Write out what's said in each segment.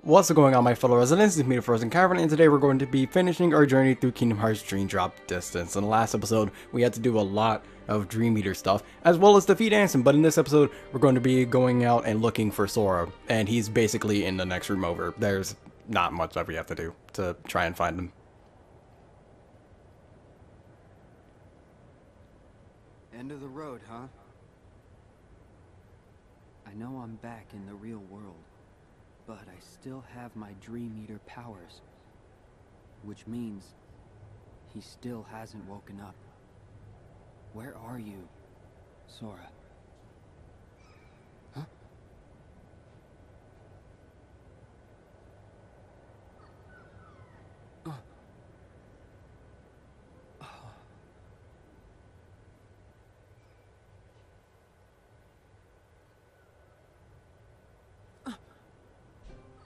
What's going on, my fellow residents? It's me, TheFrozenCavern, and today we're going to be finishing our journey through Kingdom Hearts Dream Drop Distance. In the last episode, we had to do a lot of Dream Eater stuff, as well as defeat Ansem, but in this episode, we're going to be going out and looking for Sora, and he's basically in the next room over. There's not much that we have to do to try and find him. End of the road, huh? I know I'm back in the real world, but I still have my Dream Eater powers. Which means he still hasn't woken up. Where are you, Sora? Huh?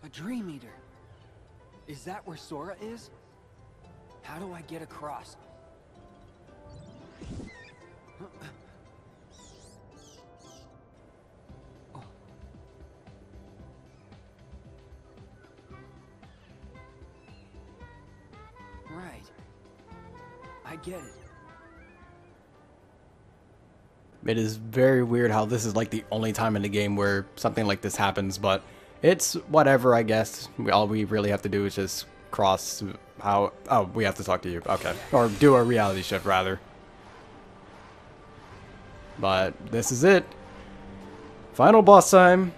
A Dream Eater. Is that where Sora is? How do I get across? Oh. Right. I get it. It is very weird how this is like the only time in the game where something like this happens, but it's whatever, I guess. All we really have to do is just cross how... Oh, we have to talk to you. Okay. Or do a reality shift, rather. But this is it. Final boss time.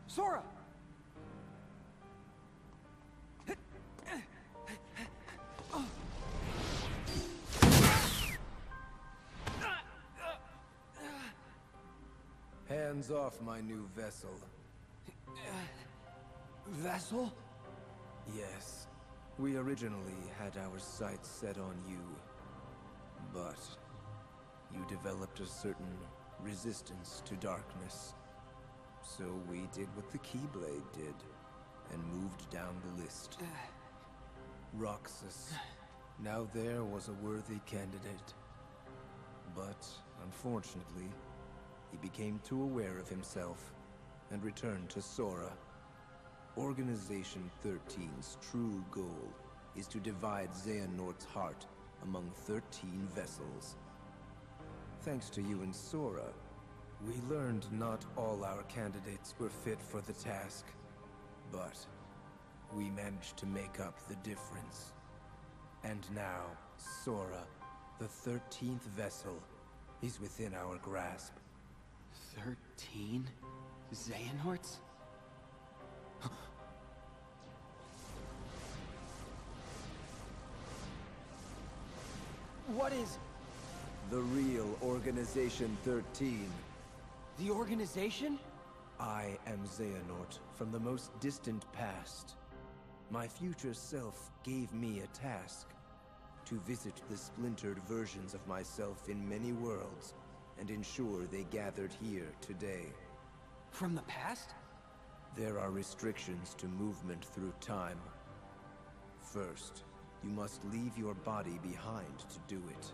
Sora! Hands off my new vessel. Vessel? Yes, we originally had our sights set on you, but you developed a certain resistance to darkness. So we did what the Keyblade did, and moved down the list. Roxas. Now there was a worthy candidate. But, unfortunately, he became too aware of himself, and returned to Sora. Organization 13's true goal is to divide Xehanort's heart among 13 vessels. Thanks to you and Sora, we learned not all our candidates were fit for the task, but we managed to make up the difference. And now, Sora, the 13th vessel, is within our grasp. 13 Xehanorts? What is... The real Organization 13. the organization? I am Xehanort from the most distant past. My future self gave me a task: to visit the splintered versions of myself in many worlds, and ensure they gathered here today. From the past? There are restrictions to movement through time. First, you must leave your body behind to do it.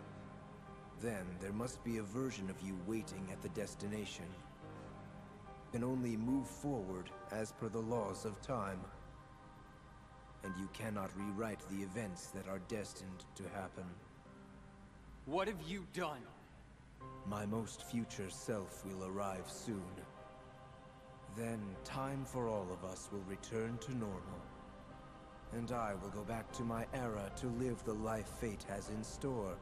Then, there must be a version of you waiting at the destination. You can only move forward as per the laws of time. And you cannot rewrite the events that are destined to happen. What have you done? My most future self will arrive soon. Then, time for all of us will return to normal. And I will go back to my era to live the life fate has in store.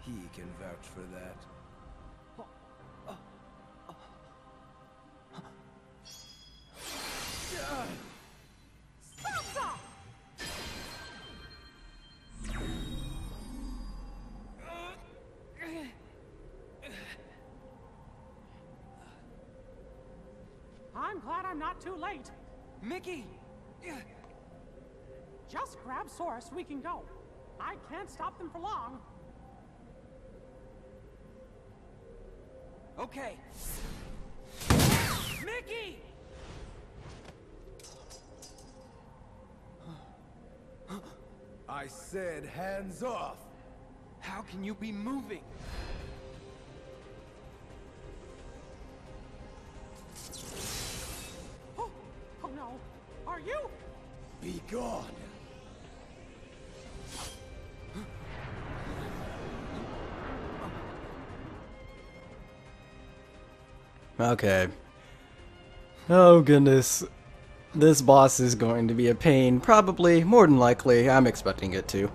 He can vouch for that. I'm glad I'm not too late. Mickey! Just grab Sora so we can go. I can't stop them for long. Okay. Mickey! I said hands off! How can you be moving? Oh, oh no. Are you? Be gone! Okay. Oh goodness. This boss is going to be a pain. Probably, more than likely. I'm expecting it to.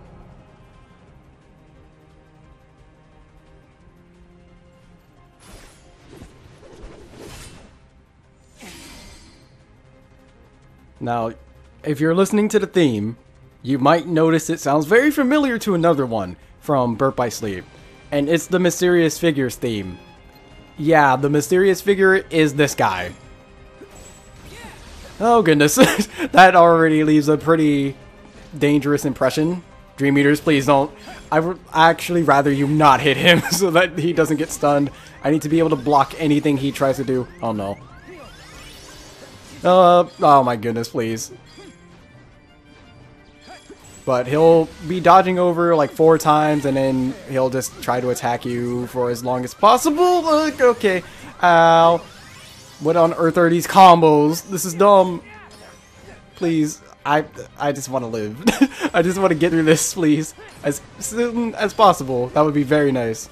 Now, if you're listening to the theme, you might notice it sounds very familiar to another one from Birth by Sleep. And it's the Mysterious Figures theme. Yeah, the mysterious figure is this guy. Oh goodness, that already leaves a pretty dangerous impression. Dream Eaters, please don't. I would actually rather you not hit him so that he doesn't get stunned. I need to be able to block anything he tries to do. Oh no. Oh my goodness, please. But he'll be dodging over like 4 times and then he'll just try to attack you for as long as possible. Okay. Ow. What on earth are these combos? This is dumb. Please. I just want to live. I just want to get through this, please. As soon as possible. That would be very nice.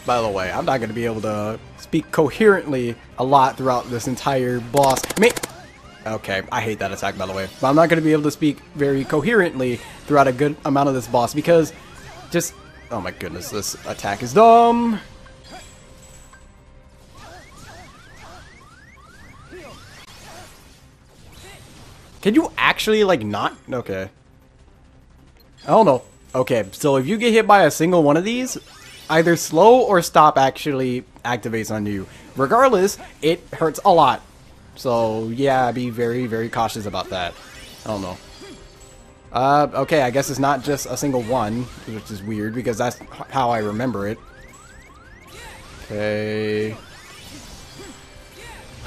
By the way, I'm not going to be able to speak coherently a lot throughout this entire boss. Okay, I hate that attack, by the way. But I'm not going to be able to speak very coherently throughout a good amount of this boss because just... Oh my goodness, this attack is dumb. Can you actually, like, not? Okay. Oh no. Okay, so if you get hit by a single one of these, either slow or stop actually activates on you. Regardless, it hurts a lot. So, yeah, be very, very cautious about that. I don't know. Okay, I guess it's not just a single one, which is weird, because that's how I remember it. Okay.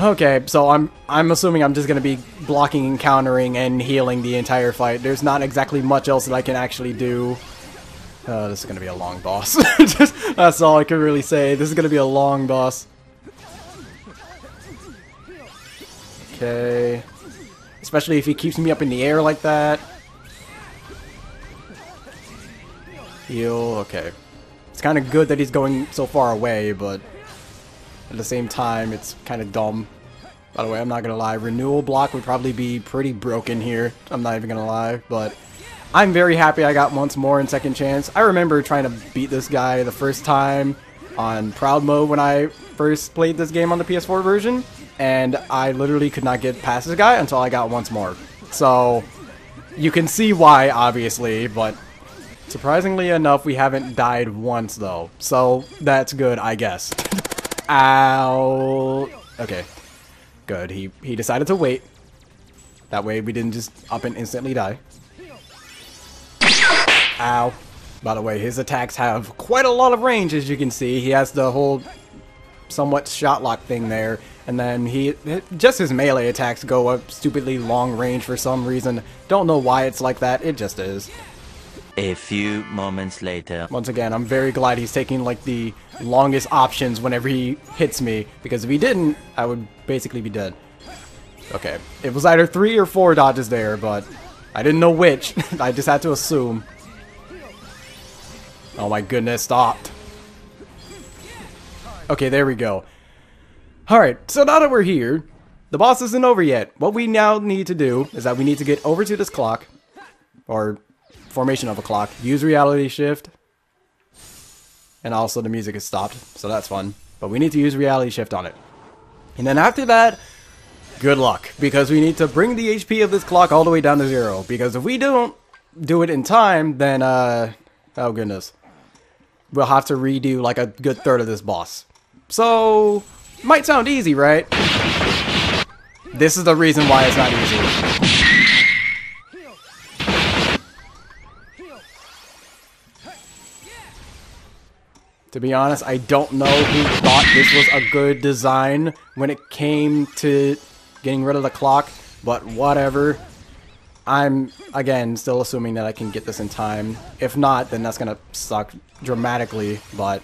Okay, so I'm assuming I'm just gonna be blocking and countering and healing the entire fight. There's not exactly much else that I can actually do. This is gonna be a long boss. That's all I can really say. This is gonna be a long boss. Okay. Especially if he keeps me up in the air like that. Heal, okay. It's kind of good that he's going so far away, but at the same time, it's kind of dumb. By the way, I'm not gonna lie, renewal block would probably be pretty broken here. I'm not even gonna lie, but I'm very happy I got once more in second chance. I remember trying to beat this guy the first time on Proud Mode when I first played this game on the PS4 version. And I literally could not get past this guy until I got once more. So, you can see why, obviously, but surprisingly enough, we haven't died once, though. So, that's good, I guess. Ow. Okay. Good. He decided to wait. That way we didn't just up and instantly die. Ow. By the way, his attacks have quite a lot of range, as you can see. He has the whole somewhat shot lock thing there. And then just his melee attacks go a stupidly long range for some reason. Don't know why it's like that, it just is. A few moments later. Once again, I'm very glad he's taking like the longest options whenever he hits me, because if he didn't, I would basically be dead. Okay, it was either 3 or 4 dodges there, but I didn't know which. I just had to assume. Oh my goodness, stopped. Okay, there we go. Alright, so now that we're here, the boss isn't over yet. What we now need to do is that we need to get over to this clock, or formation of a clock, use reality shift, and also the music is stopped, so that's fun. But we need to use reality shift on it. And then after that, good luck, because we need to bring the HP of this clock all the way down to 0, because if we don't do it in time, then, oh goodness, we'll have to redo like a good third of this boss. So, might sound easy, right? This is the reason why it's not easy. To be honest, I don't know who thought this was a good design when it came to getting rid of the clock, but whatever. I'm, again, still assuming that I can get this in time. If not, then that's gonna suck dramatically, but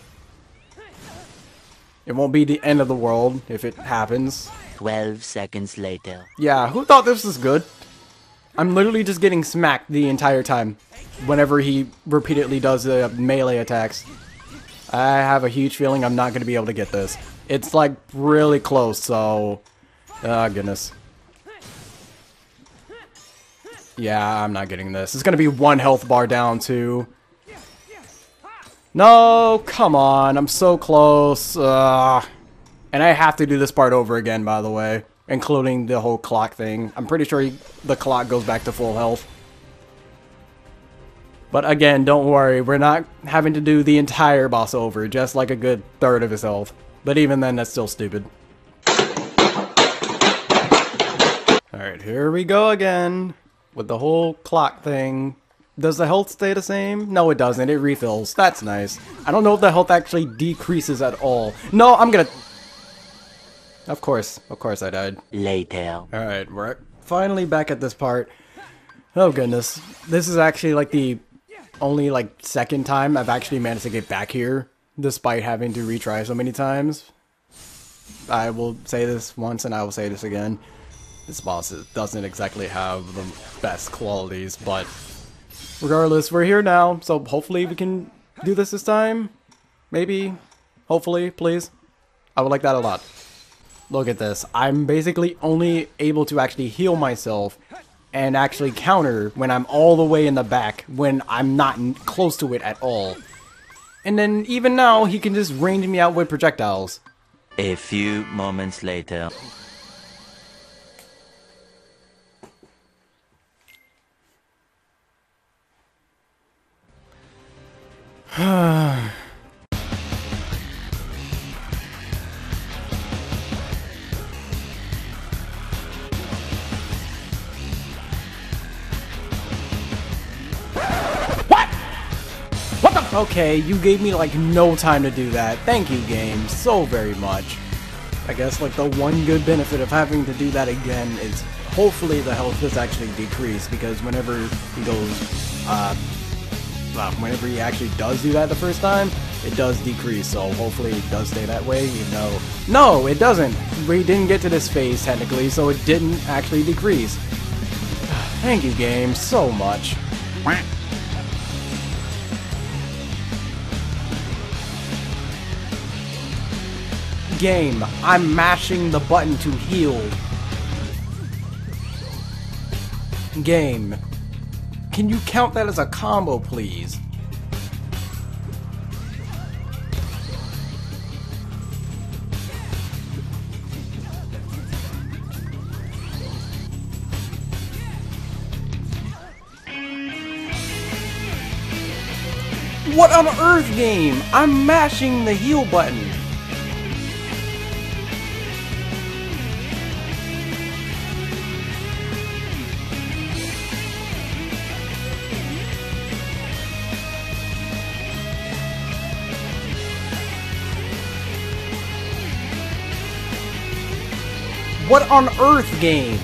it won't be the end of the world if it happens. 12 seconds later. Yeah, who thought this was good? I'm literally just getting smacked the entire time whenever he repeatedly does the melee attacks. I have a huge feeling I'm not going to be able to get this. It's like really close, so... Oh, goodness. Yeah, I'm not getting this. It's going to be 1 health bar down, too. No, come on. I'm so close. And I have to do this part over again, by the way. Including the whole clock thing. I'm pretty sure the clock goes back to full health. But again, don't worry. We're not having to do the entire boss over. Just like a good third of his health. But even then, that's still stupid. Alright, here we go again. With the whole clock thing. Does the health stay the same? No, it doesn't. It refills. That's nice. I don't know if the health actually decreases at all. No, I'm gonna... Of course I died. Later. Alright, we're finally back at this part. Oh goodness. This is actually like the only like second time I've actually managed to get back here. Despite having to retry so many times. I will say this once and I will say this again. This boss doesn't exactly have the best qualities, but regardless, we're here now, so hopefully we can do this time. Maybe. Hopefully, please. I would like that a lot. Look at this. I'm basically only able to actually heal myself and actually counter when I'm all the way in the back, when I'm not close to it at all. And then even now, he can just range me out with projectiles. A few moments later. Okay, you gave me like no time to do that. Thank you, game, so very much. I guess like the one good benefit of having to do that again is hopefully the health is actually decreased, because whenever he goes, whenever he actually does do that the first time, it does decrease, so hopefully it does stay that way, even though... No, it doesn't! We didn't get to this phase technically, so it didn't actually decrease. Thank you, game, so much. Game, I'm mashing the button to heal. Game, can you count that as a combo, please? What on earth, game? I'm mashing the heal button. What on earth, game?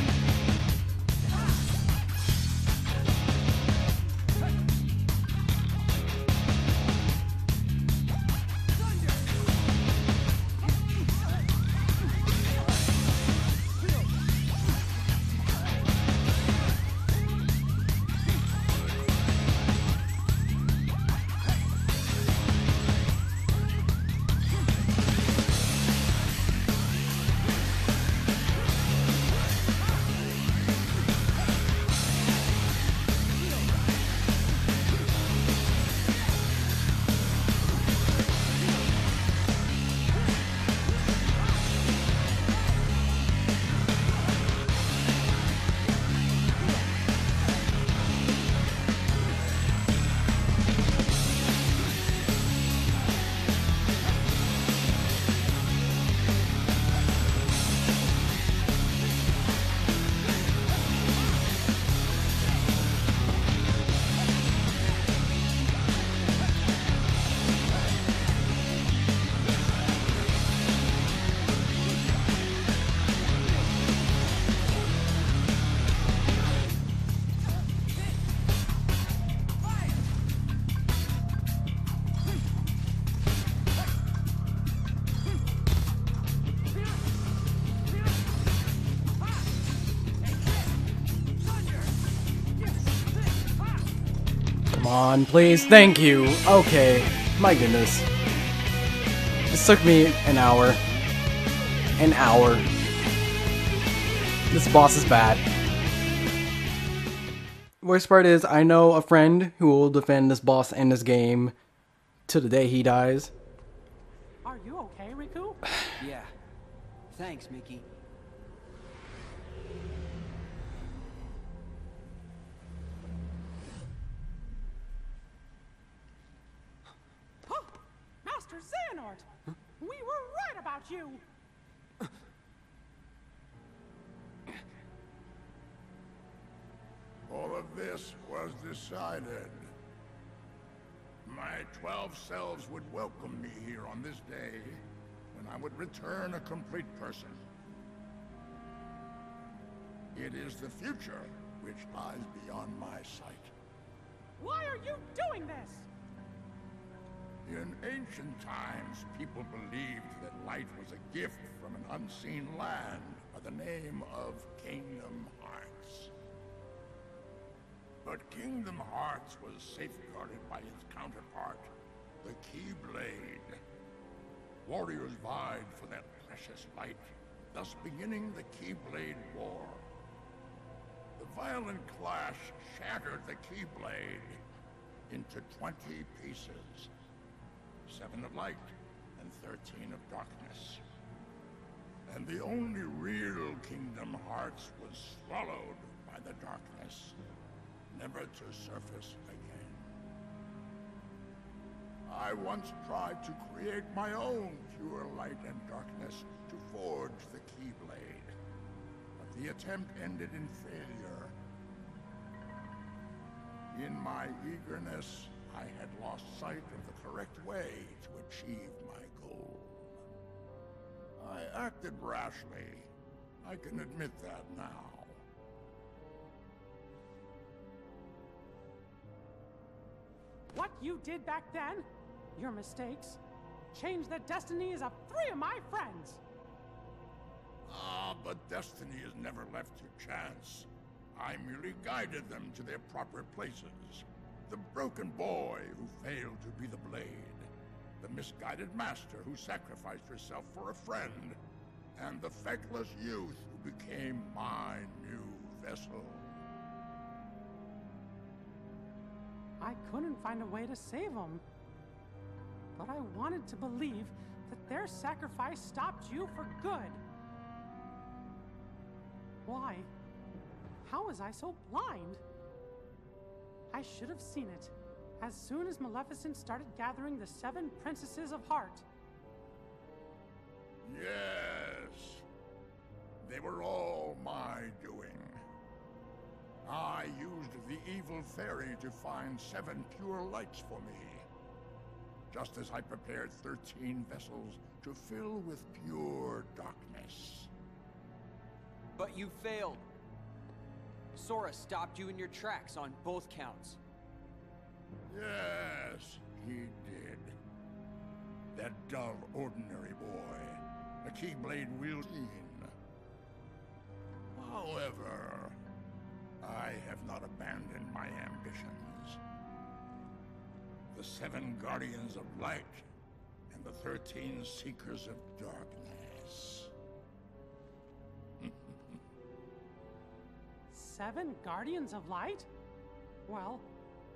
Come on, please. Thank you. Okay. My goodness. This took me an hour. An hour. This boss is bad. Worst part is, I know a friend who will defend this boss in this game to the day he dies. Are you okay, Riku? Yeah. Thanks, Mickey. Huh! Master Xehanort! We were right about you! All of this was decided. My 12 selves would welcome me here on this day, when I would return a complete person. It is the future which lies beyond my sight. Why are you doing this? In ancient times, people believed that light was a gift from an unseen land by the name of Kingdom Hearts. But Kingdom Hearts was safeguarded by its counterpart, the Keyblade. Warriors vied for that precious light, thus beginning the Keyblade War. The violent clash shattered the Keyblade into 20 pieces. 7 of light and 13 of darkness. And the only real Kingdom Hearts was swallowed by the darkness, never to surface again. I once tried to create my own pure light and darkness to forge the Keyblade, but the attempt ended in failure. In my eagerness, I had lost sight of the correct way to achieve my goal. I acted rashly. I can admit that now. What you did back then, your mistakes, changed the destinies of 3 of my friends. But destiny is never left to chance. I merely guided them to their proper places. The broken boy who failed to be the blade. The misguided master who sacrificed herself for a friend. And the feckless youth who became my new vessel. I couldn't find a way to save them. But I wanted to believe that their sacrifice stopped you for good. Why? How was I so blind? I should have seen it as soon as Maleficent started gathering the 7 princesses of heart. Yes. They were all my doing. I used the evil fairy to find 7 pure lights for me. Just as I prepared 13 vessels to fill with pure darkness. But you failed. Sora stopped you in your tracks on both counts. Yes, he did. That dull, ordinary boy. A Keyblade wielding. However, I have not abandoned my ambitions. The 7 Guardians of Light and the 13 Seekers of Darkness. 7 Guardians of Light? Well,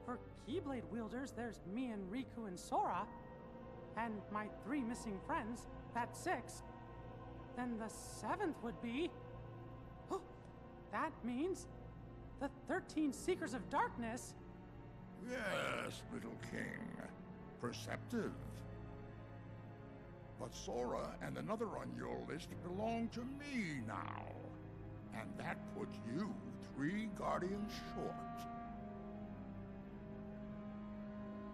for Keyblade wielders, there's me and Riku and Sora. And my 3 missing friends, that's 6. Then the 7th would be... Oh, that means the 13 Seekers of Darkness. Yes, little king. Perceptive. But Sora and another on your list belong to me now. And that puts you 3 guardians short.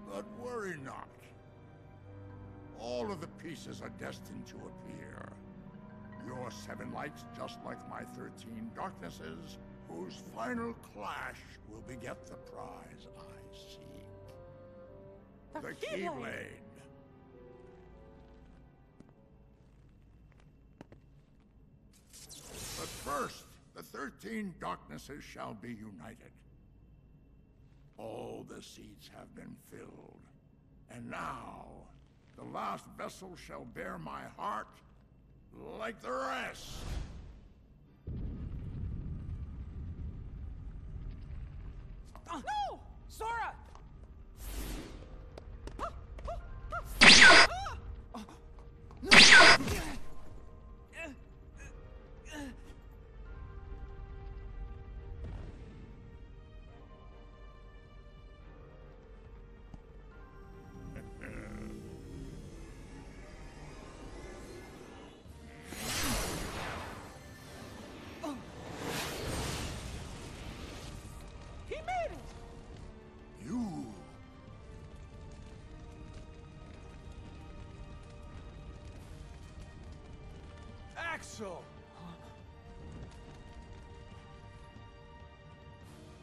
But worry not. All of the pieces are destined to appear. Your 7 lights, just like my 13 darknesses, whose final clash will beget the prize I seek. The Keyblade. But first, the 13 darknesses shall be united. All the seats have been filled. And now, the last vessel shall bear my heart like the rest. No! Sora! He made it! You. Axel!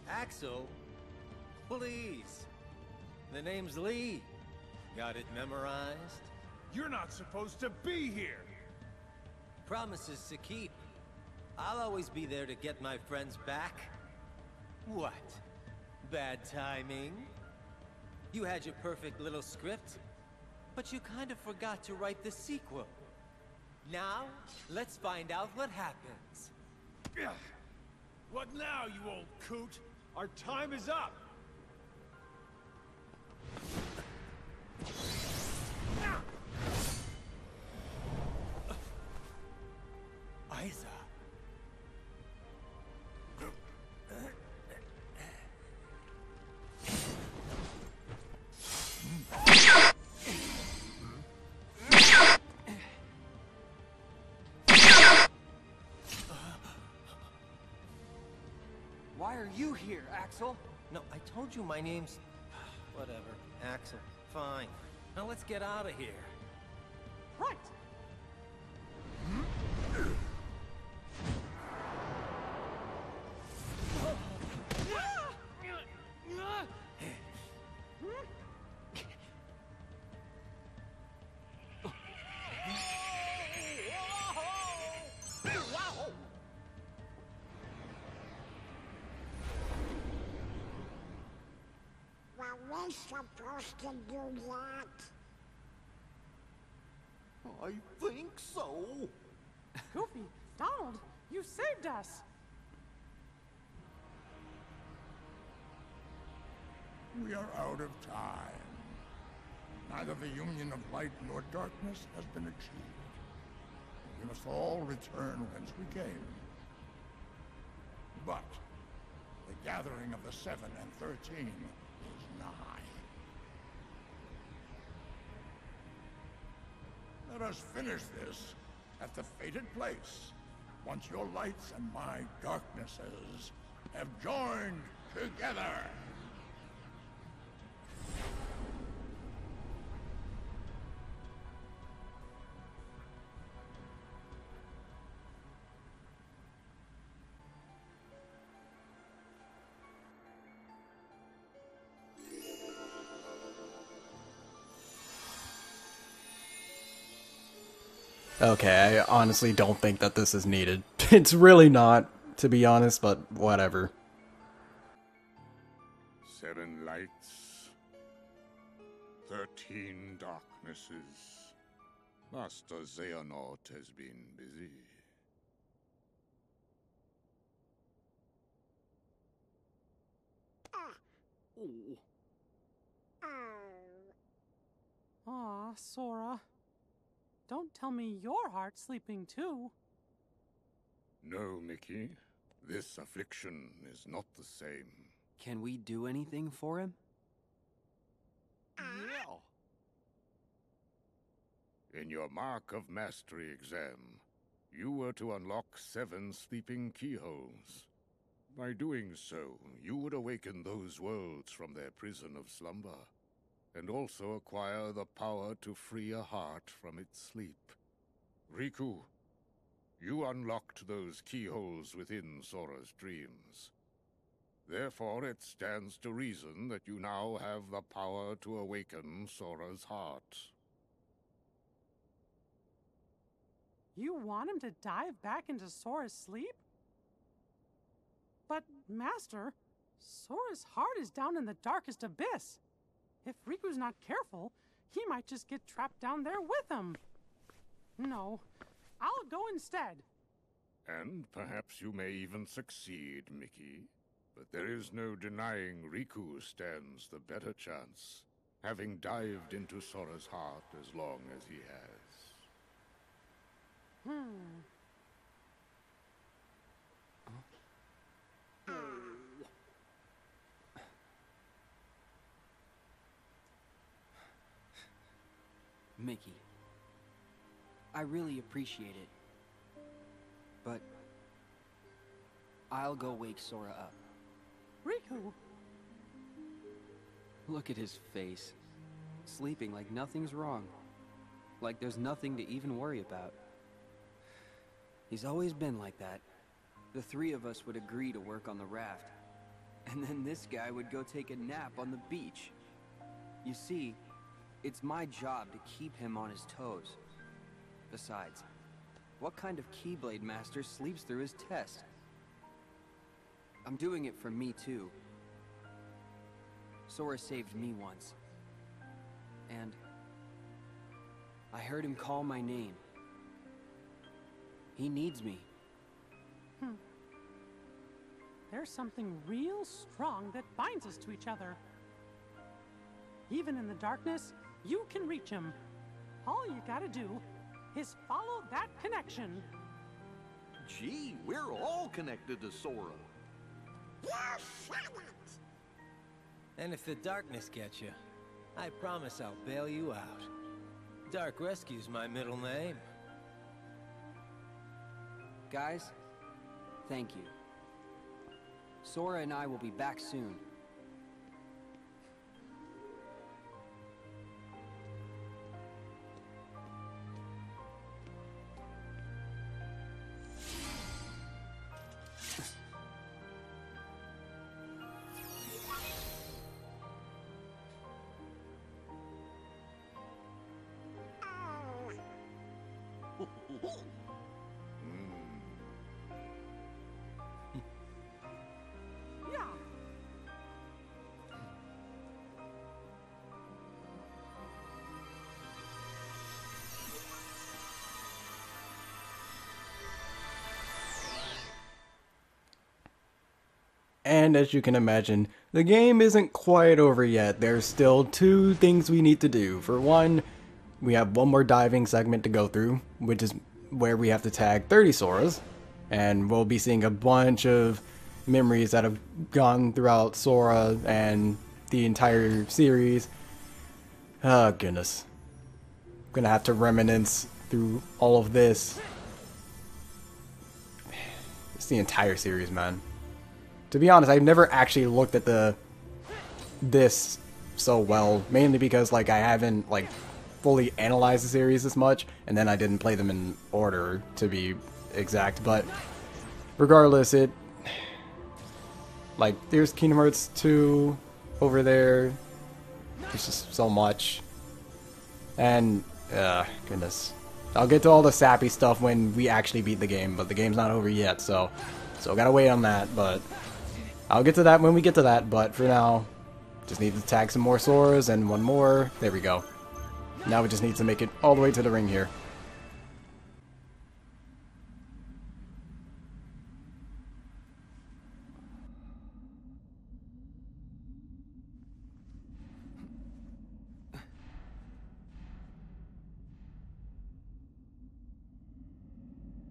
Axel? Please. The name's Lee. Got it memorized? You're not supposed to be here! Promises to keep. I'll always be there to get my friends back. What? Bad timing? You had your perfect little script, but you kind of forgot to write the sequel. Now, let's find out what happens. What now, you old coot? Our time is up! Isa. Why are you here, Axel? No, I told you my name's... Whatever. Axel. Fine. Now let's get out of here. Right! Were we supposed to do that? I think so. Goofy, Donald, you saved us! We are out of time. Neither the union of light nor darkness has been achieved. We must all return whence we came. But the gathering of the 7 and 13 is nigh. Let us finish this at the fated place, once your lights and my darknesses have joined together. Okay, I honestly don't think that this is needed. It's really not, to be honest, but whatever. 7 lights, 13 darknesses. Master Xehanort has been busy. Aw, Sora. Don't tell me your heart's sleeping too. No, Mickey. This affliction is not the same. Can we do anything for him? Yeah. In your Mark of Mastery exam, you were to unlock 7 sleeping keyholes. By doing so, you would awaken those worlds from their prison of slumber, and also acquire the power to free a heart from its sleep. Riku, you unlocked those keyholes within Sora's dreams. Therefore, it stands to reason that you now have the power to awaken Sora's heart. You want him to dive back into Sora's sleep? But, Master, Sora's heart is down in the darkest abyss. If Riku's not careful, he might just get trapped down there with him. No, I'll go instead. And perhaps you may even succeed, Mickey. But there is no denying Riku stands the better chance, having dived into Sora's heart as long as he has. Mickey, I really appreciate it, but I'll go wake Sora up. Riku! Look at his face. Sleeping like nothing's wrong. Like there's nothing to even worry about. He's always been like that. The three of us would agree to work on the raft. And then this guy would go take a nap on the beach. You see, it's my job to keep him on his toes. Besides, what kind of Keyblade master sleeps through his test? I'm doing it for me too. Sora saved me once. And I heard him call my name. He needs me. There's something real strong that binds us to each other. Even in the darkness, you can reach him. All you gotta do is follow that connection. Gee, we're all connected to Sora. You shut it! And if the darkness gets you, I promise I'll bail you out. Dark Rescue's my middle name. Guys, thank you. Sora and I will be back soon. Yeah. And as you can imagine, the game isn't quite over yet. There's still two things we need to do. For one, we have one more diving segment to go through, which is where we have to tag 30 Soras. And we'll be seeing a bunch of memories that have gone throughout Sora and the entire series. Oh goodness. I'm gonna have to reminisce through all of this. It's the entire series, man. To be honest, I've never actually looked at this so well, mainly because like I haven't like fully analyzed the series as much, and then I didn't play them in order to be exact. But regardless, like there's Kingdom Hearts 2 over there. There's just so much, and goodness, I'll get to all the sappy stuff when we actually beat the game. But the game's not over yet, so gotta wait on that. But I'll get to that when we get to that, but for now, just need to tag some more Soras and one more. There we go. Now we just need to make it all the way to the ring here.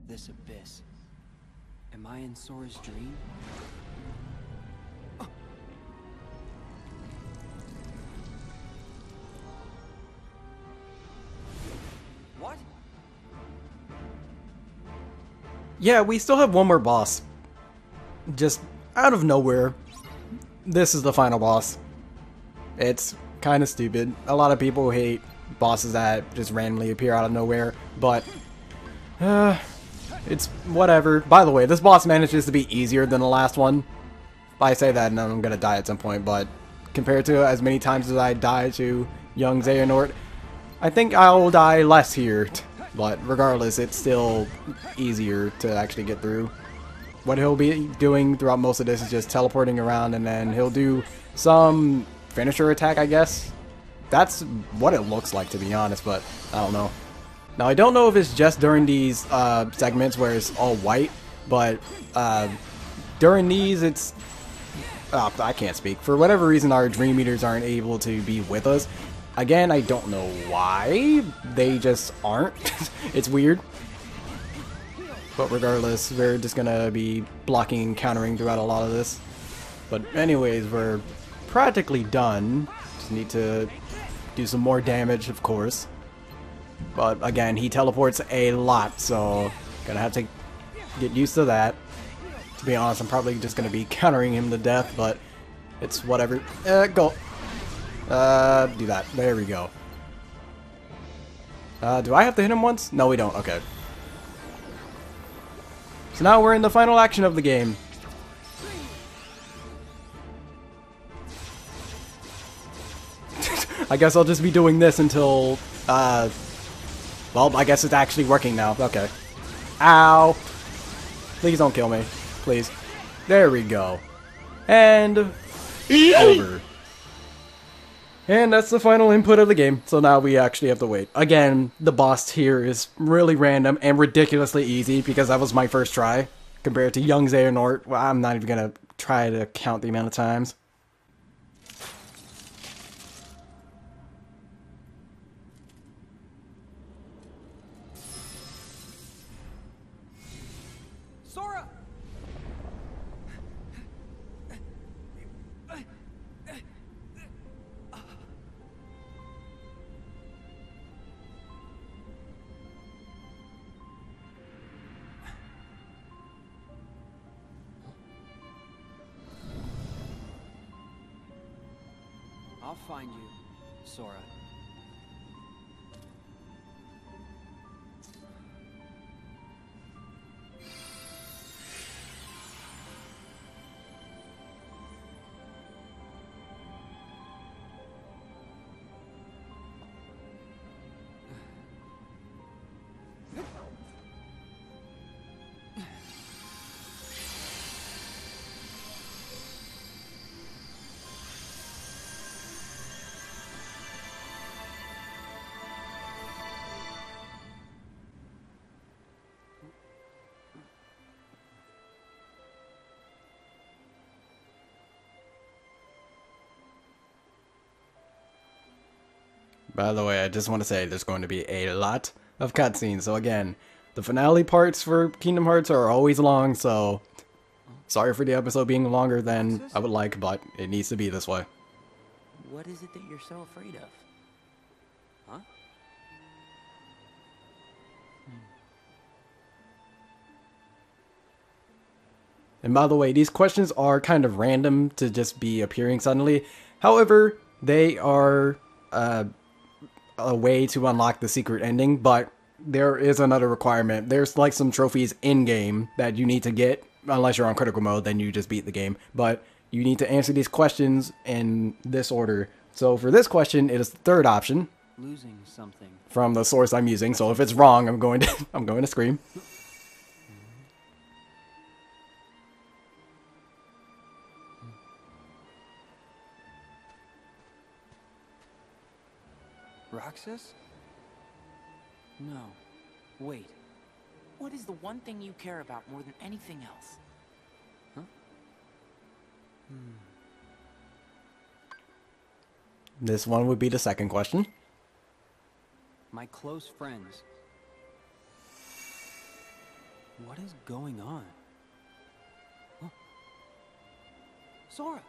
This abyss. Am I in Sora's dream? What? Yeah, we still have one more boss. Just out of nowhere. This is the final boss. It's kind of stupid. A lot of people hate bosses that just randomly appear out of nowhere, but it's whatever. By the way, this boss manages to be easier than the last one. I say that and I'm gonna die at some point, but compared to as many times as I died to young Xehanort, I think I'll die less here. But regardless, it's still easier to actually get through. what he'll be doing throughout most of this is just teleporting around, and then he'll do some finisher attack, I guess. That's what it looks like, to be honest, but I don't know. Now, I don't know if it's just during these segments where it's all white, but during these, it's... I can't speak. For whatever reason, our Dream Eaters aren't able to be with us. Again, I don't know why. They just aren't. It's weird. But regardless, we're just gonna be blocking and countering throughout a lot of this. But anyways, we're practically done. Just need to do some more damage, of course. But again, he teleports a lot, so gonna have to get used to that. To be honest, I'm probably just gonna be countering him to death, but it's whatever. Go. Do that. There we go. Do I have to hit him once? No, we don't. Okay. So now we're in the final action of the game. I guess I'll just be doing this until, well, I guess it's actually working now. Okay. Ow. Please don't kill me. Please. There we go. And over. And that's the final input of the game, so now we actually have to wait. Again, the boss here is really random and ridiculously easy because that was my first try. Compared to young Xehanort, well, I'm not even gonna try to count the amount of times. Sora! I'll find you, Sora. By the way, I just want to say there's going to be a lot of cutscenes. So again, the finale parts for Kingdom Hearts are always long, so sorry for the episode being longer than I would like, but it needs to be this way. What is it that you're so afraid of? Huh? And by the way, these questions are kind of random to just be appearing suddenly. However, they are a way to unlock the secret ending, but there is another requirement. There's like some trophies in-game that you need to get. Unless you're on critical mode, then you just beat the game. But you need to answer these questions in this order. So for this question, it is the third option. Losing something. From the source I'm using. So if it's wrong, I'm going to scream. Roxas? No. Wait. What is the one thing you care about more than anything else? Huh? This one would be the second question. My close friends. What is going on? Huh? Sora!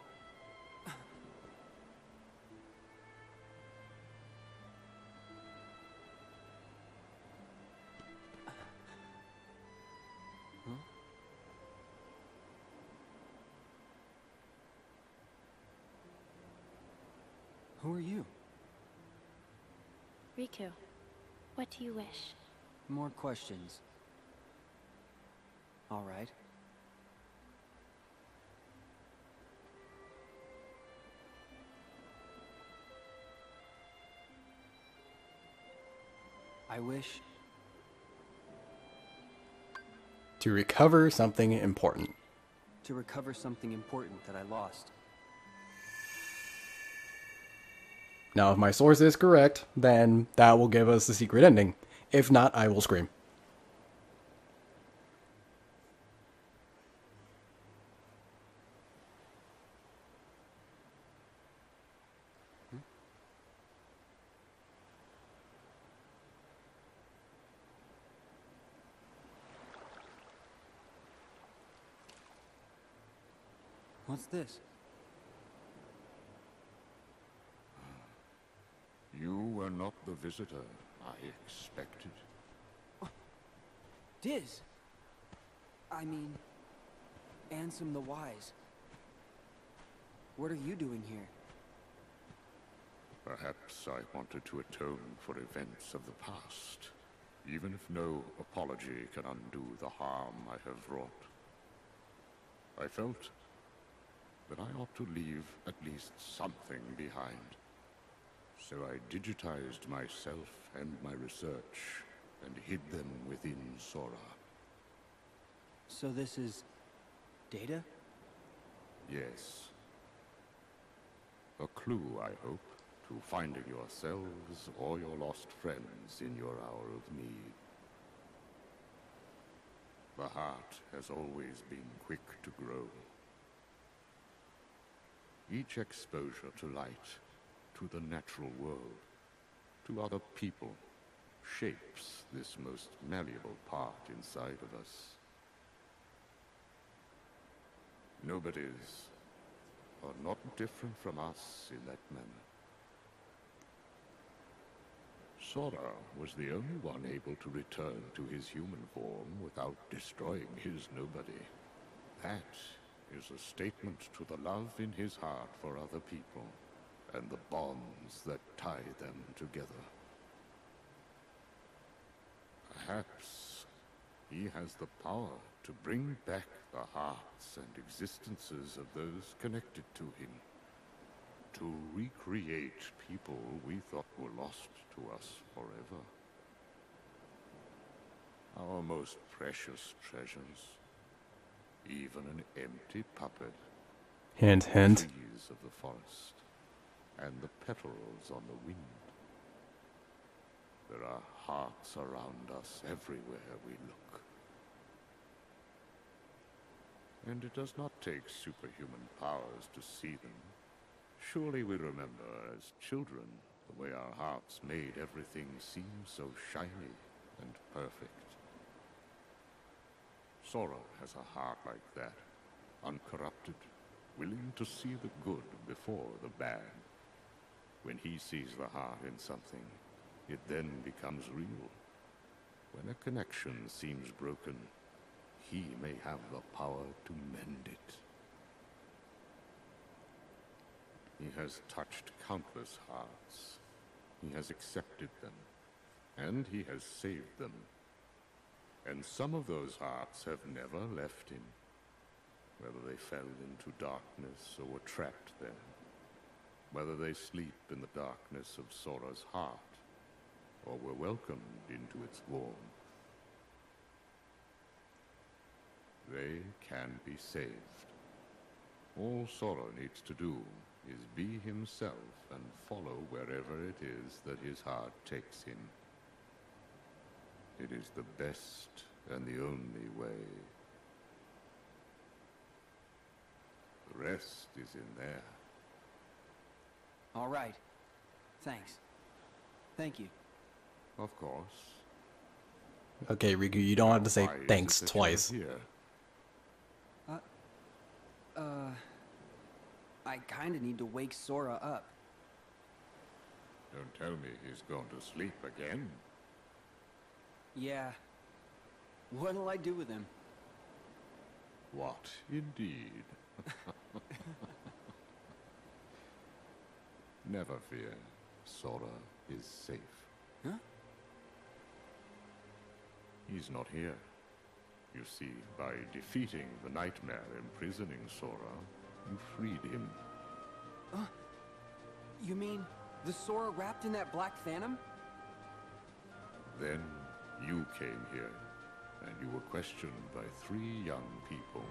Who are you? Riku, what do you wish? More questions. All right. I wish To recover something important. To recover something important that I lost. Now, if my source is correct, then that will give us the secret ending. If not, I will scream. What's this? You were not the visitor I expected. Diz! I mean, Ansem the Wise. What are you doing here? Perhaps I wanted to atone for events of the past, even if no apology can undo the harm I have wrought. I felt that I ought to leave at least something behind. So I digitized myself and my research and hid them within Sora. So this is data? Yes. A clue, I hope, to finding yourselves or your lost friends in your hour of need. The heart has always been quick to grow. Each exposure to light, to the natural world, to other people, shapes this most malleable part inside of us. Nobody's are not different from us in that manner. Sora was the only one able to return to his human form without destroying his nobody. That is a statement to the love in his heart for other people, and the bonds that tie them together. Perhaps he has the power to bring back the hearts and existences of those connected to him, to recreate people we thought were lost to us forever. Our most precious treasures, even an empty puppet. Hint, hint. Trees of the forest, and the petals on the wind. There are hearts around us everywhere we look. And it does not take superhuman powers to see them. Surely we remember as children the way our hearts made everything seem so shiny and perfect. Sora has a heart like that, uncorrupted, willing to see the good before the bad. When he sees the heart in something, it then becomes real. When a connection seems broken, he may have the power to mend it. He has touched countless hearts. He has accepted them, and he has saved them. And some of those hearts have never left him, whether they fell into darkness or were trapped there, whether they sleep in the darkness of Sora's heart, or were welcomed into its warmth. They can be saved. All Sora needs to do is be himself and follow wherever it is that his heart takes him. It is the best and the only way. The rest is in there. All right. Thanks. Thank you. Of course. Okay, Riku, you don't have to say Why is thanks it that twice. you're here? I kinda need to wake Sora up. Don't tell me he's going to sleep again. Yeah. What'll I do with him? What, indeed? Never fear. Sora is safe. Huh? He's not here. You see, by defeating the nightmare imprisoning Sora, you freed him. You mean the Sora wrapped in that black phantom? Then you came here, and you were questioned by 3 young people.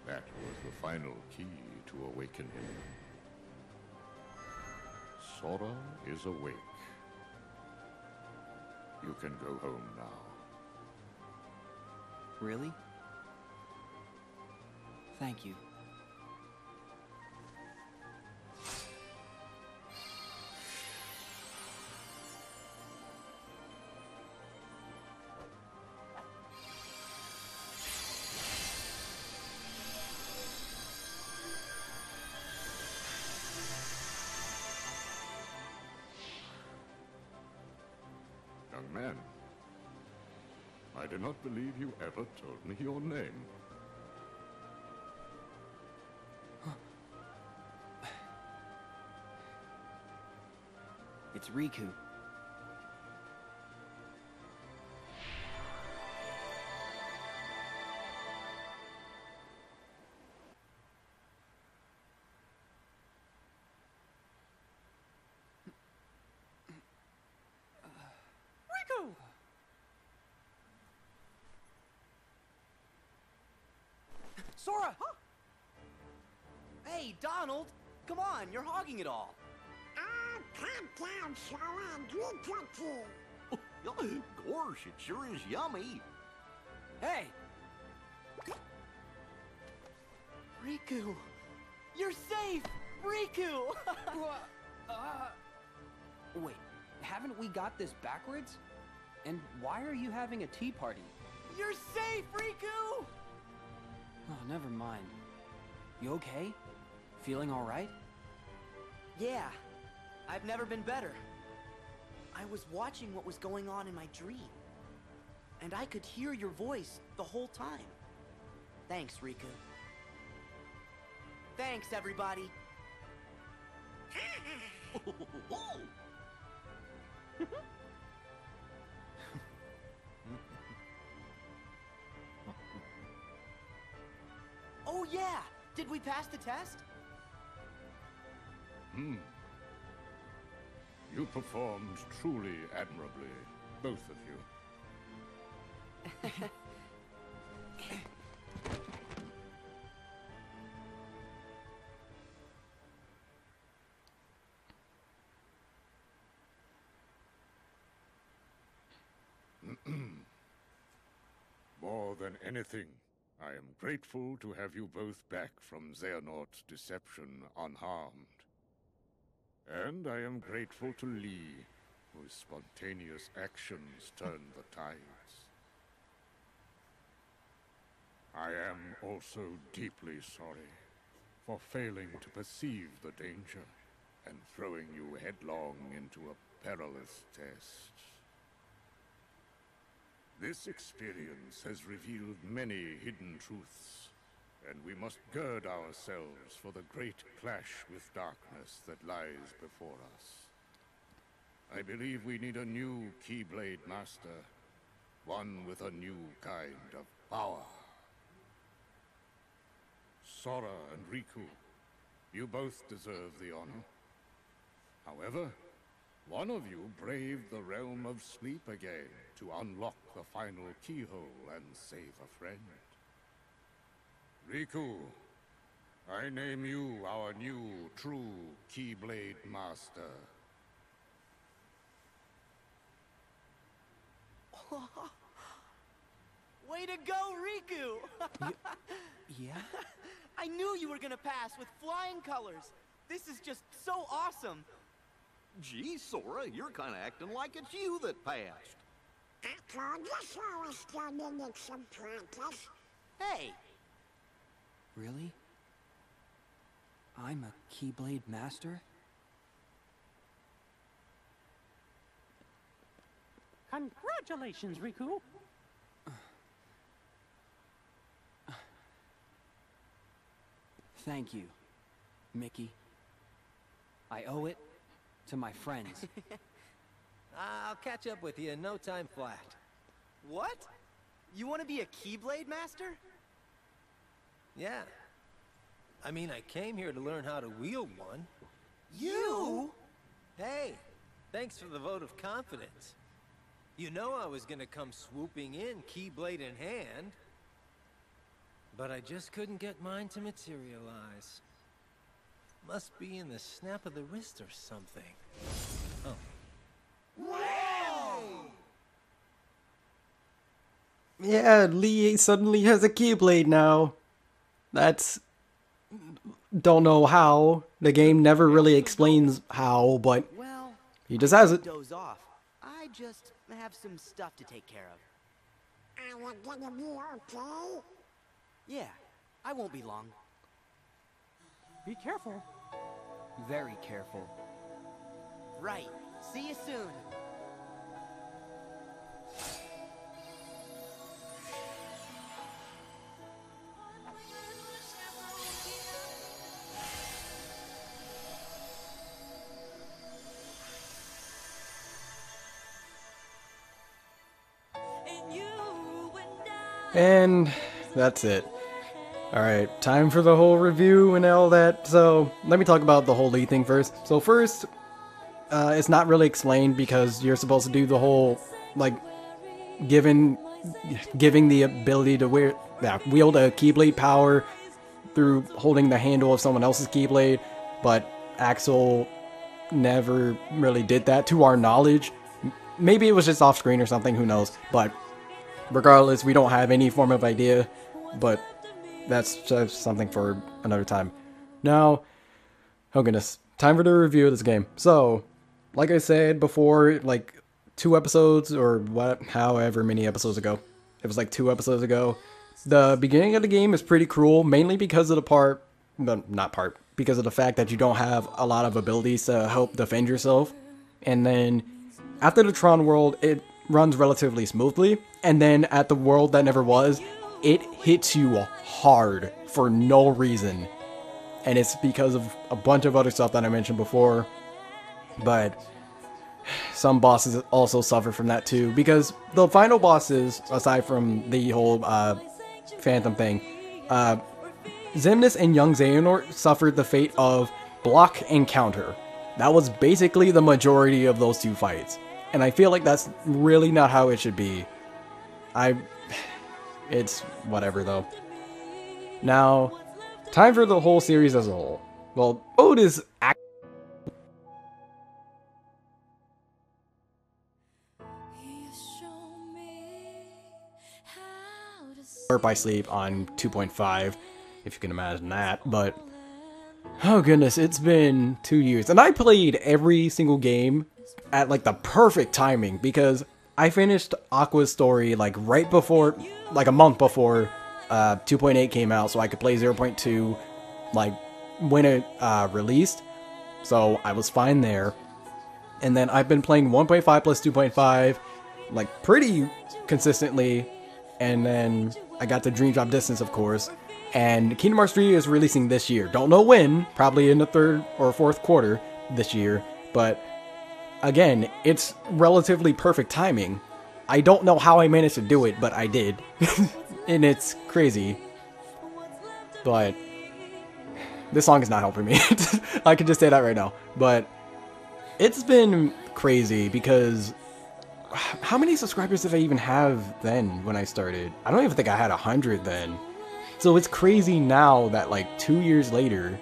That was the final key to awaken him. Sora is awake. You can go home now. Really? Thank you. Young man, I do not believe you ever told me your name. It's Riku. Riku! Sora! Hey, Donald! Come on, you're hogging it all. Calm down, Sora, and drink your tea. Gosh, it sure is yummy. Hey! Riku! You're safe! Riku! Wait, haven't we got this backwards? And why are you having a tea party? You're safe, Riku! Oh, never mind. You okay? Feeling all right? Yeah, I've never been better. I was watching what was going on in my dream. And I could hear your voice the whole time. Thanks, Riku. Thanks, everybody. Oh yeah! Did we pass the test? You performed truly admirably, both of you. More than anything, I am grateful to have you both back from Xehanort's deception unharmed. And I am grateful to Lee, whose spontaneous actions turned the tides. I am also deeply sorry for failing to perceive the danger and throwing you headlong into a perilous test. This experience has revealed many hidden truths, and we must gird ourselves for the great clash with darkness that lies before us. I believe we need a new Keyblade Master, one with a new kind of power. Sora and Riku, you both deserve the honor. However, one of you braved the realm of sleep again to unlock the final keyhole and save a friend. Riku, I name you our new true Keyblade Master. Way to go, Riku! Yeah? I knew you were gonna pass with flying colors. This is just so awesome. Gee, Sora, you're kind of acting like it's you that passed. I told you Sora still needed some practice. Hey! Really? I'm a Keyblade Master? Congratulations, Riku! Thank you, Mickey. I owe it to my friends. I'll catch up with you in no time flat. What? You want to be a Keyblade Master? Yeah. I mean, I came here to learn how to wield one. You? Hey, thanks for the vote of confidence. You know I was gonna come swooping in, keyblade in hand. But I just couldn't get mine to materialize. Must be in the snap of the wrist or something. Oh. Yeah, Lee suddenly has a Keyblade now. That's... Don't know how. The game never really explains how, but Well, he just has it. doze off. I just have some stuff to take care of. Are you gonna be okay? Yeah, I won't be long. Be careful. Very careful. Right. See you soon. And that's it. Alright, time for the whole review and all that. So, let me talk about the whole Lee thing first. So first, it's not really explained because you're supposed to do the whole, like, giving the ability to wield a Keyblade power through holding the handle of someone else's Keyblade, but Axel never really did that to our knowledge. Maybe it was just off screen or something, who knows, but regardless, we don't have any form of idea, but that's just something for another time. Now, oh goodness, time for the review of this game. So, like I said before, like 2 episodes or however many episodes ago, it was like 2 episodes ago, the beginning of the game is pretty cruel, mainly because of because of the fact that you don't have a lot of abilities to help defend yourself. And then after the Tron world, it runs relatively smoothly, and then at the world that never was, it hits you hard for no reason, and it's because of a bunch of other stuff that I mentioned before, but some bosses also suffer from that too, because the final bosses, aside from the whole Phantom thing, Xemnas and young Xehanort suffered the fate of block and counter. That was basically the majority of those 2 fights. And I feel like that's really not how it should be. It's whatever though. Now, time for the whole series as a whole. Well, Otis by sleep on 2.5, if you can imagine that, but oh goodness, it's been 2 years. And I played every single game at like the perfect timing, because I finished Aqua's story like right before, like a month before 2.8 came out, so I could play 0.2 like when it released, so I was fine there. And then I've been playing 1.5 plus 2.5 like pretty consistently, and then I got the Dream Drop Distance, of course, and Kingdom Hearts 3 is releasing this year. Don't know when, probably in the 3rd or 4th quarter this year, but again, it's relatively perfect timing. I don't know how I managed to do it, but I did. And it's crazy. But this song is not helping me. I can just say that right now. But it's been crazy because how many subscribers did I even have then when I started? I don't even think I had 100 then. So it's crazy now that like 2 years later,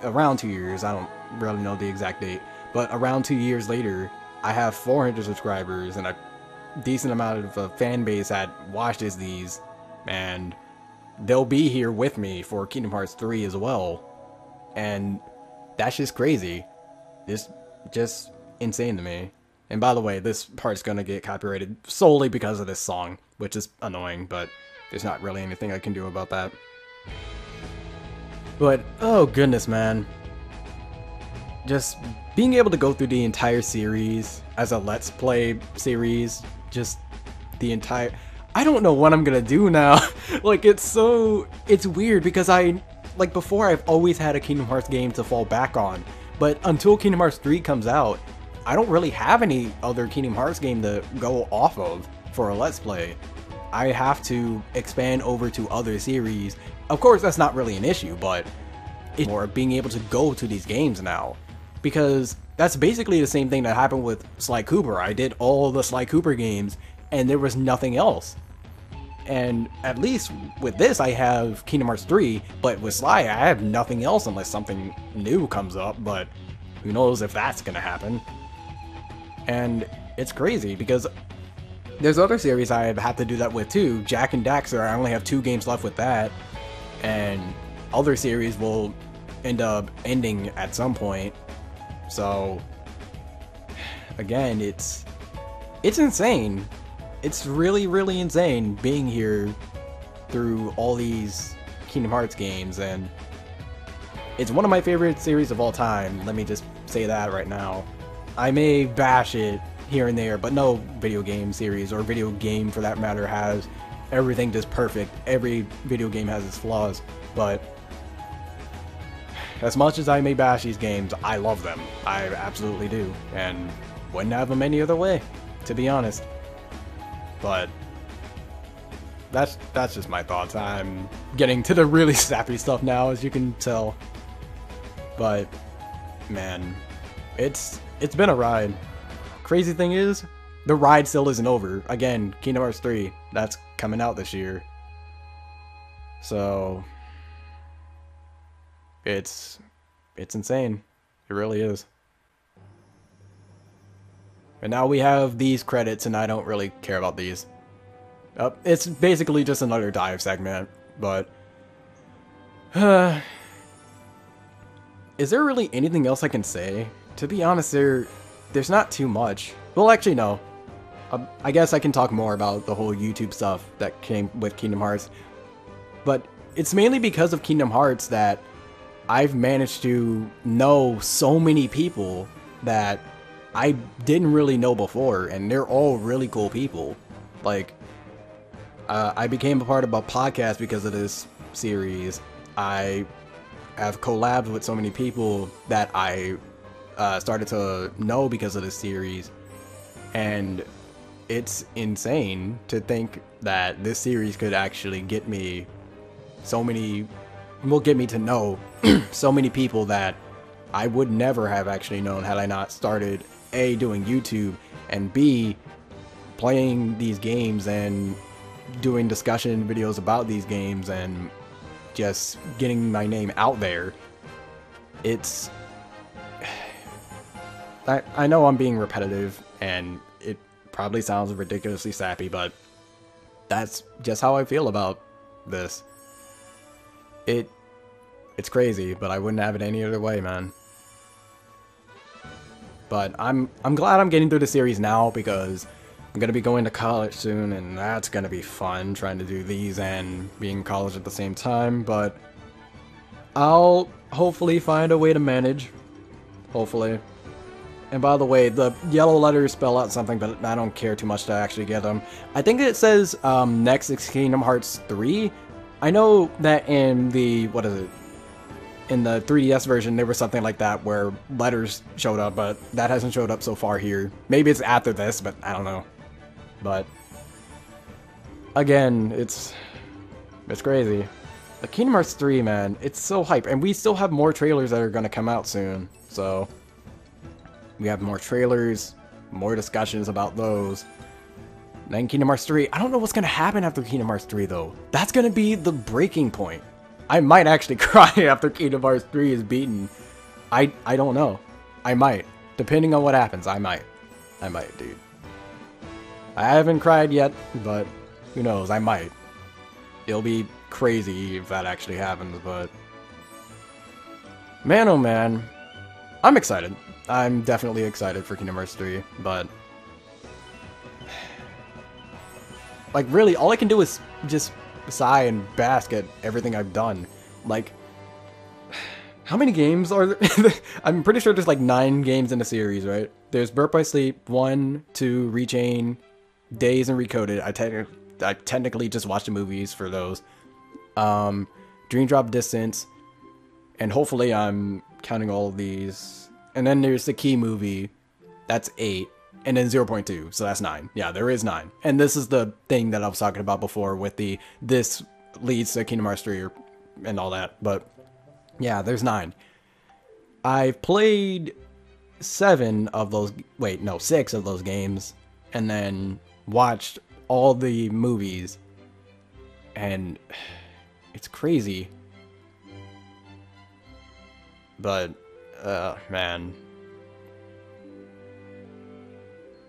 around 2 years, I don't really know the exact date, but around 2 years later, I have 400 subscribers and a decent amount of a fan base that watches these, and they'll be here with me for Kingdom Hearts 3 as well. And that's just crazy. It's just insane to me. And by the way, this part's gonna get copyrighted solely because of this song, which is annoying, but there's not really anything I can do about that. But, oh goodness, man. Just being able to go through the entire series as a Let's Play series, just the entire... I don't know what I'm gonna do now. Like, it's weird because like before, I've always had a Kingdom Hearts game to fall back on, but until Kingdom Hearts 3 comes out, I don't really have any other Kingdom Hearts game to go off of for a Let's Play. I have to expand over to other series. Of course, that's not really an issue, but it's more being able to go to these games now. Because that's basically the same thing that happened with Sly Cooper. I did all the Sly Cooper games, and there was nothing else. And at least with this, I have Kingdom Hearts 3, but with Sly, I have nothing else unless something new comes up, but who knows if that's gonna happen. And it's crazy, because there's other series I've had to do that with too. Jak and Daxter, I only have 2 games left with that, and other series will end up ending at some point. So, again, it's insane. It's really, really insane being here through all these Kingdom Hearts games, and it's one of my favorite series of all time. Let me just say that right now. I may bash it here and there, but no video game series, or video game for that matter, has everything just perfect. Every video game has its flaws, but as much as I may bash these games, I love them. I absolutely do, and wouldn't have them any other way, to be honest. But that's just my thoughts. I'm getting to the really sappy stuff now, as you can tell. But man, it's been a ride. Crazy thing is, the ride still isn't over. Again, Kingdom Hearts 3, that's coming out this year. So it's insane. It really is. And now we have these credits, and I don't really care about these. It's basically just another dive segment, but is there really anything else I can say? To be honest, there's not too much. Well, actually, no. I guess I can talk more about the whole YouTube stuff that came with Kingdom Hearts. But it's mainly because of Kingdom Hearts that I've managed to know so many people that I didn't really know before, and they're all really cool people. Like, I became a part of a podcast because of this series. I have collabed with so many people that I started to know because of this series, and it's insane to think that this series could actually get me get me to know so many people that I would never have actually known had I not started A, doing YouTube, and B, playing these games and doing discussion videos about these games and just getting my name out there. I know I'm being repetitive and it probably sounds ridiculously sappy, but that's just how I feel about this. It's crazy, but I wouldn't have it any other way, man. But I'm glad I'm getting through the series now, because I'm gonna be going to college soon, and that's gonna be fun, trying to do these and being in college at the same time. But I'll hopefully find a way to manage. Hopefully. And by the way, the yellow letters spell out something, but I don't care too much to actually get them. I think it says next is Kingdom Hearts 3. I know that in the, in the 3DS version, there was something like that where letters showed up, but that hasn't showed up so far here. Maybe it's after this, but I don't know. But again, it's crazy. The Kingdom Hearts 3, man, it's so hype, and we still have more trailers that are gonna come out soon. So we have more trailers, more discussions about those. Then Kingdom Hearts 3. I don't know what's gonna happen after Kingdom Hearts 3 though. That's gonna be the breaking point. I might actually cry after Kingdom Hearts 3 is beaten. I don't know. I might. Depending on what happens, I might. I might, dude. I haven't cried yet, but who knows, I might. It'll be crazy if that actually happens, but man, oh man. I'm excited. I'm definitely excited for Kingdom Hearts 3, but like really, all I can do is just sigh and bask at everything I've done. Like, how many games are there? I'm pretty sure there's like 9 games in the series, right? There's Birth by Sleep, 1, 2, Rechain, Days, and Recoded. I technically just watched the movies for those. Dream Drop Distance, and hopefully I'm counting all of these. And then there's the Key movie, that's 8. And then 0.2, so that's 9. Yeah, there is 9. And this is the thing that I was talking about before with the, this leads to Kingdom Hearts 3 and all that. But yeah, there's 9. I've played 7 of those, wait, no, 6 of those games, and then watched all the movies, and it's crazy. But, man.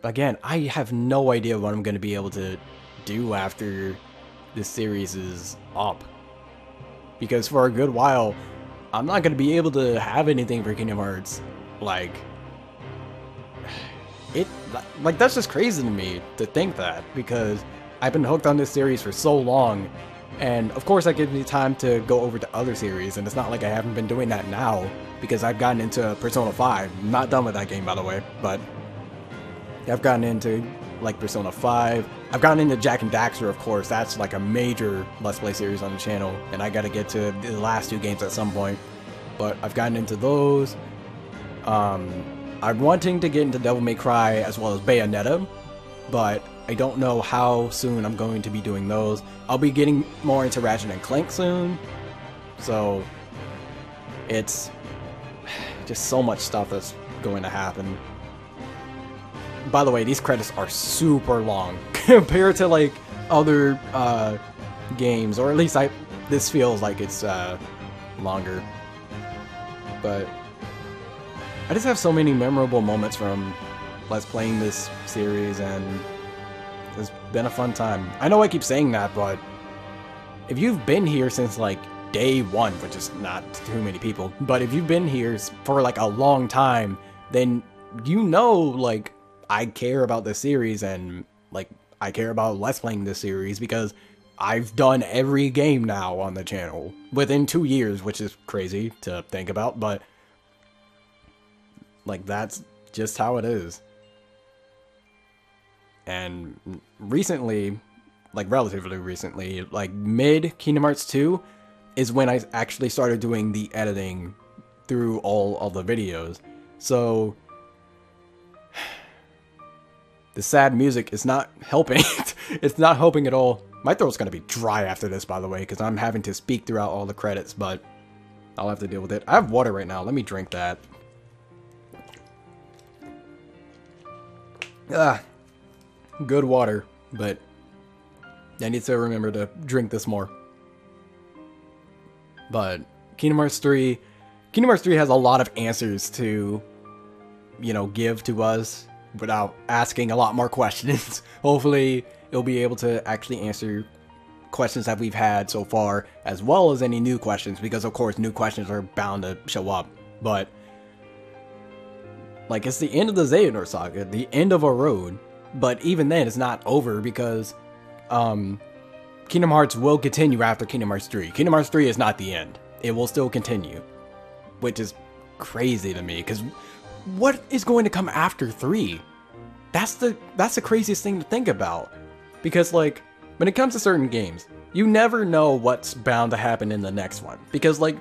Again, I have no idea what I'm going to be able to do after this series is up. Because for a good while, I'm not going to be able to have anything for Kingdom Hearts. Like, that's just crazy to me to think that, because I've been hooked on this series for so long, and of course that gives me time to go over to other series, and it's not like I haven't been doing that now, because I've gotten into Persona 5. I'm not done with that game, by the way, but I've gotten into, like, Persona 5. I've gotten into Jak and Daxter, of course. That's, like, a major Let's Play series on the channel, and I gotta get to the last 2 games at some point. But I've gotten into those. I'm wanting to get into Devil May Cry as well as Bayonetta, but I don't know how soon I'm going to be doing those. I'll be getting more into Ratchet and Clank soon, so it's just so much stuff that's going to happen. By the way, these credits are super long compared to, like, other games, or at least this feels like it's longer. But I just have so many memorable moments from Let's Playing this series, and it's been a fun time. I know I keep saying that, but if you've been here since, like, day 1, which is not too many people, but if you've been here for, like, a long time, then you know, like, I care about this series, and, like, I care about Let's Playing this series, because I've done every game now on the channel within 2 years, which is crazy to think about, but, like, that's just how it is. And recently, like, relatively recently, like, mid Kingdom Hearts 2 is when I actually started doing the editing through all of the videos. So the sad music is not helping. It's not helping at all. My throat's gonna be dry after this, by the way, because I'm having to speak throughout all the credits, but I'll have to deal with it. I have water right now. Let me drink that. Good water, but I need to remember to drink this more. But Kingdom Hearts 3 has a lot of answers to, you know, give to us without asking a lot more questions. Hopefully, it'll be able to actually answer questions that we've had so far, as well as any new questions, because of course new questions are bound to show up. But, like, it's the end of the Xehanort Saga, the end of a road, but even then it's not over, because Kingdom Hearts will continue after Kingdom Hearts 3. Kingdom Hearts 3 is not the end. It will still continue, which is crazy to me, because what is going to come after 3? That's the craziest thing to think about, because, like, when it comes to certain games, you never know what's bound to happen in the next one, because, like,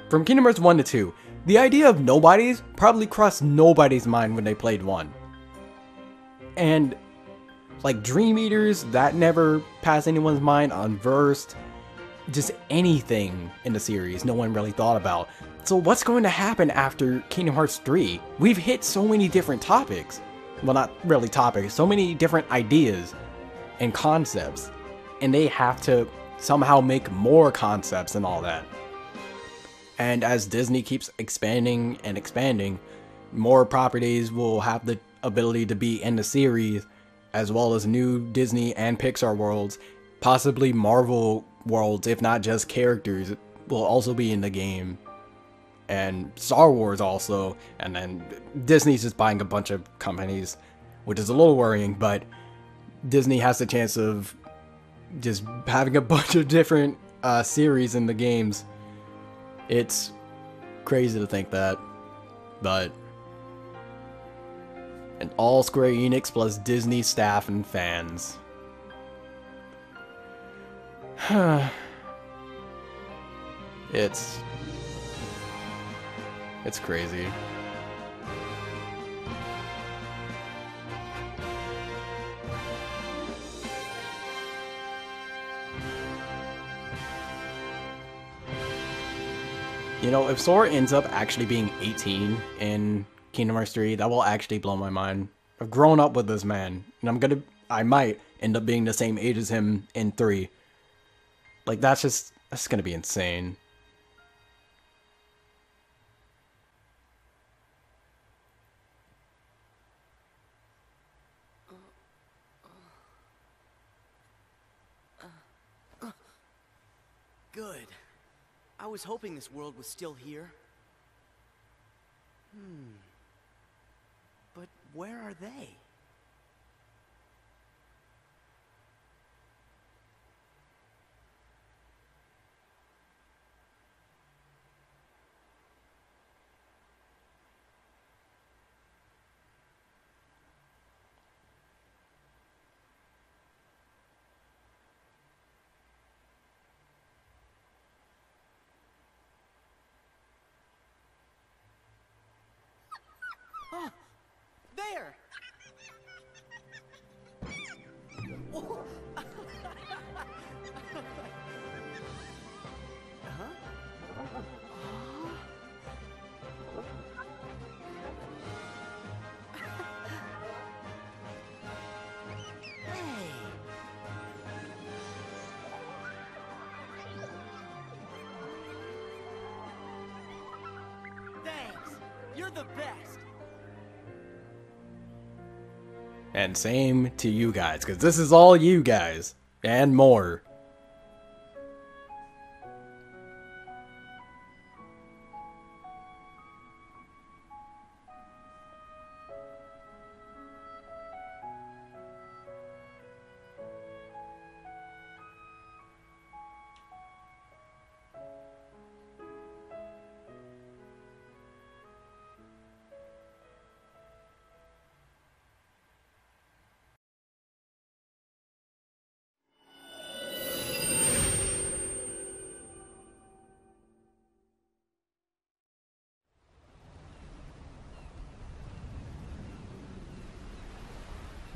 from Kingdom Hearts 1 to 2, the idea of nobodies probably crossed nobody's mind when they played 1. And, like, Dream Eaters, that never passed anyone's mind. Unversed, just anything in the series no one really thought about. So what's going to happen after Kingdom Hearts 3? We've hit so many different topics. Well, not really topics, so many different ideas and concepts. And they have to somehow make more concepts and all that. And as Disney keeps expanding and expanding, more properties will have the ability to be in the series, as well as new Disney and Pixar worlds, possibly Marvel worlds, if not just characters, will also be in the game. And Star Wars also, and then Disney's just buying a bunch of companies, which is a little worrying, but Disney has the chance of just having a bunch of different series in the games. It's crazy to think that, but and all Square Enix plus Disney staff and fans. It's crazy. You know, if Sora ends up actually being 18 in Kingdom Hearts 3, that will actually blow my mind. I've grown up with this man, and I might end up being the same age as him in 3. Like, that's gonna be insane. Good. I was hoping this world was still here. But where are they? Oh, there! Thanks! You're the best! And same to you guys, because this is all you guys. And more.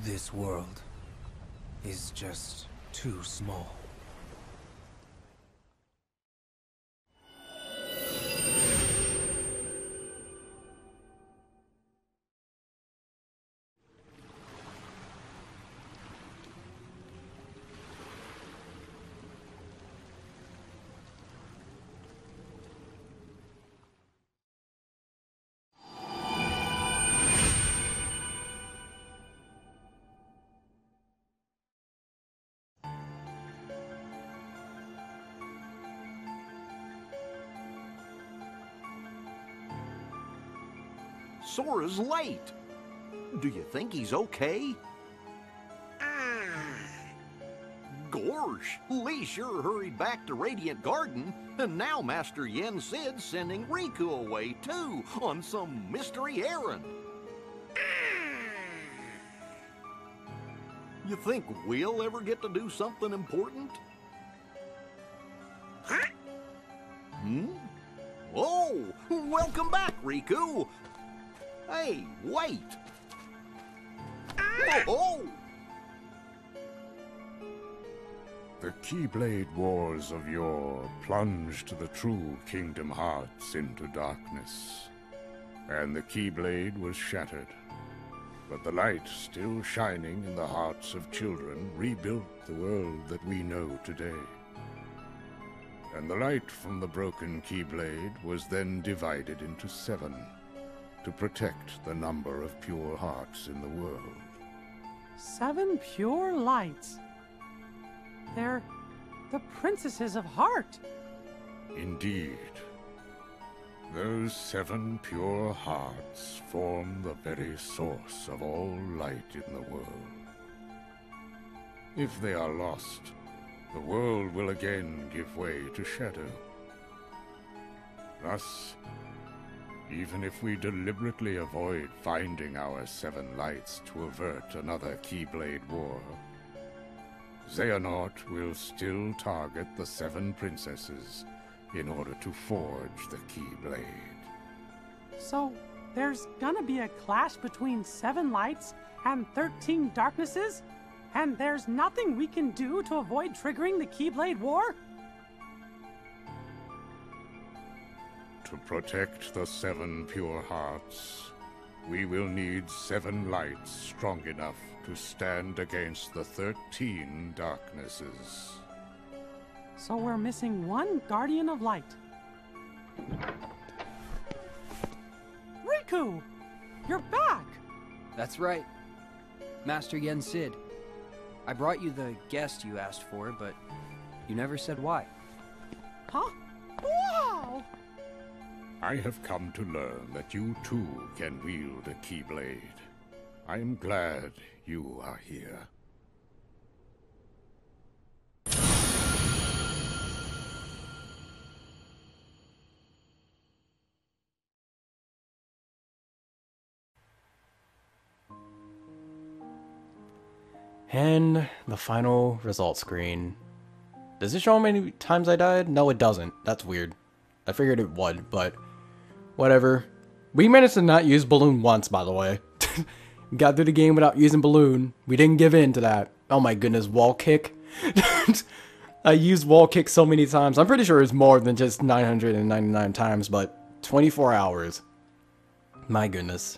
This world is just too small. Sora's late. Do you think he's okay? Gorsh, Lee sure hurried back to Radiant Garden, and now Master Yen Sid's sending Riku away too, on some mystery errand. You think we'll ever get to do something important? Oh, welcome back, Riku. Hey, wait! Oh! The Keyblade Wars of yore plunged the true Kingdom Hearts into darkness, and the Keyblade was shattered. But the light still shining in the hearts of children rebuilt the world that we know today. And the light from the broken Keyblade was then divided into 7, to protect the number of pure hearts in the world. 7 pure lights. They're the princesses of heart. Indeed. Those 7 pure hearts form the very source of all light in the world. If they are lost, the world will again give way to shadow. Thus, even if we deliberately avoid finding our 7 lights to avert another Keyblade war, Xehanort will still target the 7 princesses in order to forge the Keyblade. So, there's gonna be a clash between 7 lights and 13 darknesses? And there's nothing we can do to avoid triggering the Keyblade War? To protect the 7 pure hearts, We will need 7 lights strong enough to stand against the 13 darknesses. So we're missing 1 Guardian of Light. Riku! You're back! That's right. Master Yen Sid. I brought you the guest you asked for, but you never said why. Huh? Wow! I have come to learn that you too can wield a Keyblade. I am glad you are here. And the final result screen. Does it show how many times I died? No, it doesn't. That's weird. I figured it would, but whatever. We managed to not use Balloon once, by the way. Got through the game without using Balloon. We didn't give in to that. Oh my goodness, wall kick. I used wall kick so many times. I'm pretty sure it's more than just 999 times, but 24 hours. My goodness.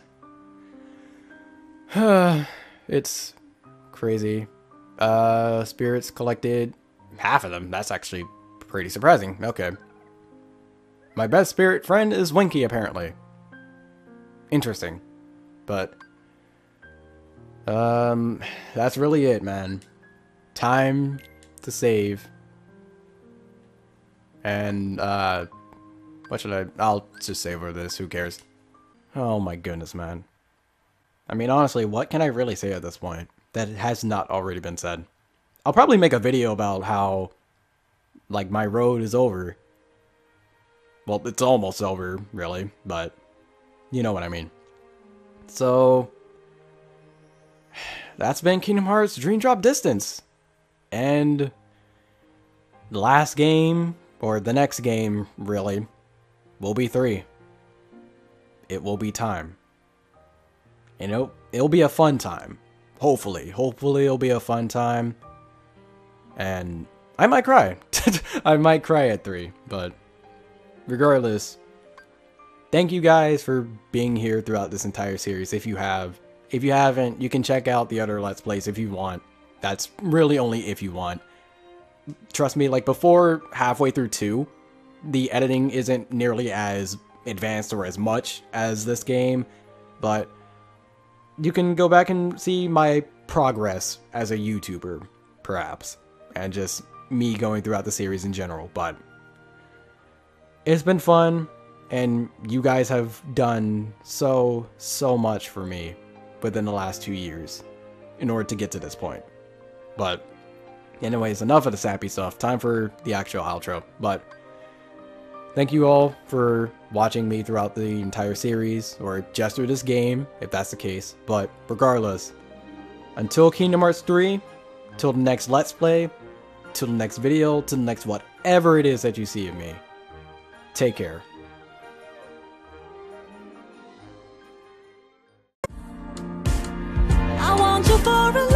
It's crazy. Spirits collected half of them. That's actually pretty surprising. Okay. My best spirit friend is Winky, apparently. Interesting. But that's really it, man. Time to save. And what should I'll just save over this, who cares? Oh my goodness, man. I mean, honestly, what can I really say at this point that has not already been said? I'll probably make a video about how, like, my road is over. Well, it's almost over, really, but you know what I mean. So, that's been Kingdom Hearts Dream Drop Distance. And the last game, or the next game, really, will be 3. It will be time. And it'll be a fun time. Hopefully. Hopefully it'll be a fun time. And I might cry. I might cry at 3. But regardless, thank you guys for being here throughout this entire series. If you have. If you haven't, you can check out the other Let's Plays if you want. That's really only if you want. Trust me, like before halfway through 2, the editing isn't nearly as advanced or as much as this game. But you can go back and see my progress as a YouTuber, perhaps. And just me going throughout the series in general. But it's been fun. And you guys have done so much for me within the last 2 years in order to get to this point. But anyways, enough of the sappy stuff. Time for the actual outro. But thank you all for watching me throughout the entire series, or just through this game, if that's the case. But regardless, until Kingdom Hearts 3, till the next Let's Play, till the next video, till the next whatever it is that you see of me, take care. I want you for a